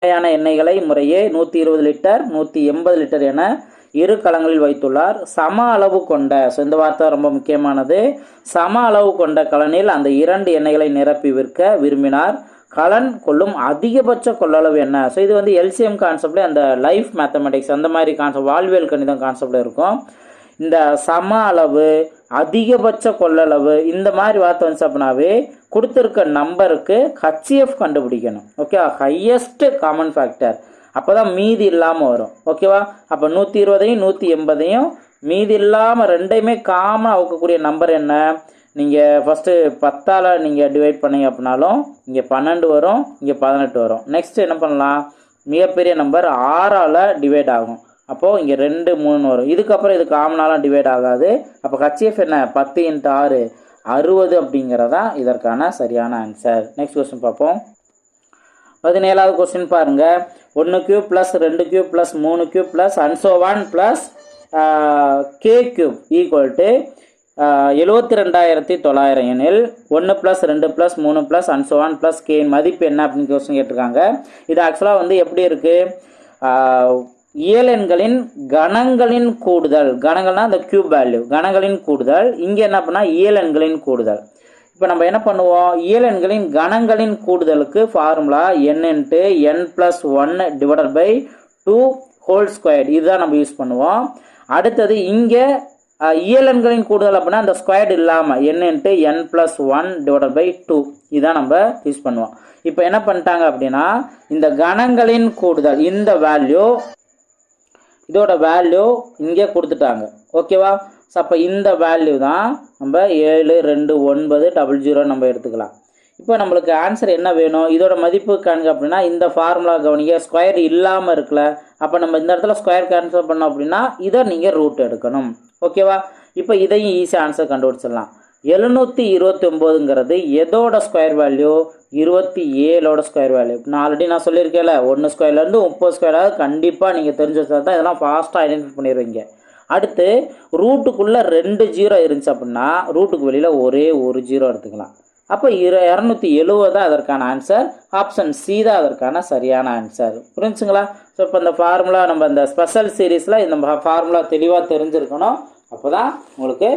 வகையான எண்ணெய்களை முறையே 120 litre 180 litre என இரு கலங்களில் வைத்துள்ளார். சம அளவு கொண்ட, இந்த வார்த்தை ரொம்ப முக்கியமானது, சம அளவு கொண்ட கலனில் அந்த 2 எண்ணெய்களை நிரப்பி விற்க விரும்பினார். கலன் கொள்ளும் அதிகபட்ச கொள்ளளவு என்ன? ஸோ இது வந்து எல்சிஎம் கான்செப்ட்ல அந்த லைஃப் மேத்தமெட்டிக்ஸ் அந்த மாதிரி கான்செப்ட், வாழ்வியல் கணிதம் கான்செப்ட்ல இருக்கும். இந்த சம அளவு, அதிகபட்ச கொள்ளளவு, இந்த மாதிரி வார்த்தை வந்து அப்படின்னாவே கொடுத்துருக்க நம்பருக்கு HCF கண்டுபிடிக்கணும். ஓகே, ஹையஸ்ட் காமன் ஃபேக்டர், அப்போ தான் மீதி இல்லாமல் வரும். ஓகேவா? அப்போ 120ஐயும் 180ஐயும் மீதி இல்லாமல் ரெண்டையுமே காமன் அவுக்கக்கூடிய நம்பர் என்ன? நீங்கள் ஃபஸ்ட்டு 10ஆல் நீங்கள் டிவைட் பண்ணீங்க அப்படின்னாலும் இங்கே 12 வரும், இங்கே 18 வரும். நெக்ஸ்ட் என்ன பண்ணலாம்? மிகப்பெரிய நம்பர் 6ஆல் டிவைட் ஆகும். அப்போது இங்கே 2 3 வரும். இதுக்கப்புறம் இது காமனாலாம் டிவைட் ஆகாது. அப்போ HCF என்ன? 10 × 6 60 அப்படிங்கிறதா இதற்கான சரியான ஆன்சர். நெக்ஸ்ட் கொஸ்டின் பார்ப்போம். 17வது கொஸ்டின் பாருங்க. 1 cube plus 2 cube plus 3 cube plus அன்சோவான் plus K cube equal to 72,900 எனில் 1 + 2 + 3 + அன்சோவான் ப்ளஸ் K மதிப்பு என்ன அப்படின்னு கொஸ்டின் கேட்டிருக்காங்க. இது ஆக்சுவலாக வந்து எப்படி இருக்குது? இயலெண்களின் கணங்களின் கூடுதல், கணங்கள்னா அந்த கியூப் வேல்யூ, கணங்களின் கூடுதல். இங்கே என்ன பண்ணால் இயலெண்களின் கூடுதல். இப்போ நம்ம என்ன பண்ணுவோம்? இயலெண்களின் கணங்களின் கூடுதலுக்கு formula n × n + 1 / 2 whole squared, இதுதான் நம்ம யூஸ் பண்ணுவோம். அடுத்தது இங்கே இயலெண்களின் கூடுதல் அப்படின்னா அந்த ஸ்கொயர்டு இல்லாமல் n × n + 1 / 2 இதுதான் நம்ம யூஸ் பண்ணுவோம். இப்போ என்ன பண்ணிட்டாங்க அப்படின்னா இந்த கணங்களின் கூடுதல், இந்த வேல்யூ, இதோட வேல்யூ இங்கே கொடுத்துட்டாங்க. ஓகேவா? ஸோ அப்போ இந்த வேல்யூ தான் நம்ம 722900 நம்ம எடுத்துக்கலாம். இப்போ நம்மளுக்கு ஆன்சர் என்ன வேணும்? இதோட மதிப்பு காணுங்க அப்படின்னா இந்த ஃபார்முலா கவனிங்க, ஸ்கொயர் இல்லாமல் இருக்குல்ல, அப்போ நம்ம இந்த இடத்துல ஸ்கொயர் கேன்சல் பண்ணோம் அப்படின்னா இதை நீங்கள் ரூட் எடுக்கணும். ஓகேவா? இப்போ இதையும் ஈஸியாக ஆன்சர் கண்டுபிடிச்சிடலாம். 729ங்கிறது எதோட ஸ்கொயர் வேல்யூ? 27ஓட ஸ்கொயர் வேல்யூ. நான் ஆல்ரெடி சொல்லியிருக்கேன்ல, 1 ஸ்கொயர்லேருந்து 30 ஸ்கொயராக கண்டிப்பாக நீங்கள் தெரிஞ்சு வச்சா தான் இதெல்லாம் ஃபாஸ்ட்டாக ஐடென்டிஃபை பண்ணிடுவீங்க. அடுத்து ரூட்டுக்குள்ளே 2 0 இருந்துச்சு அப்படின்னா ரூட்டுக்கு வெளியில் ஒரே ஒரு 0 எடுத்துக்கலாம். அப்போ 270 தான் அதற்கான ஆன்சர். ஆப்ஷன் சி தான் அதற்கான சரியான ஆன்சர். புரிஞ்சுங்களா? ஸோ இப்போ இந்த ஃபார்முலா நம்ம இந்த ஸ்பெஷல் சீரீஸில் இந்த ஃபார்முலா தெளிவாக தெரிஞ்சிருக்கணும். அப்போ தான் உங்களுக்கு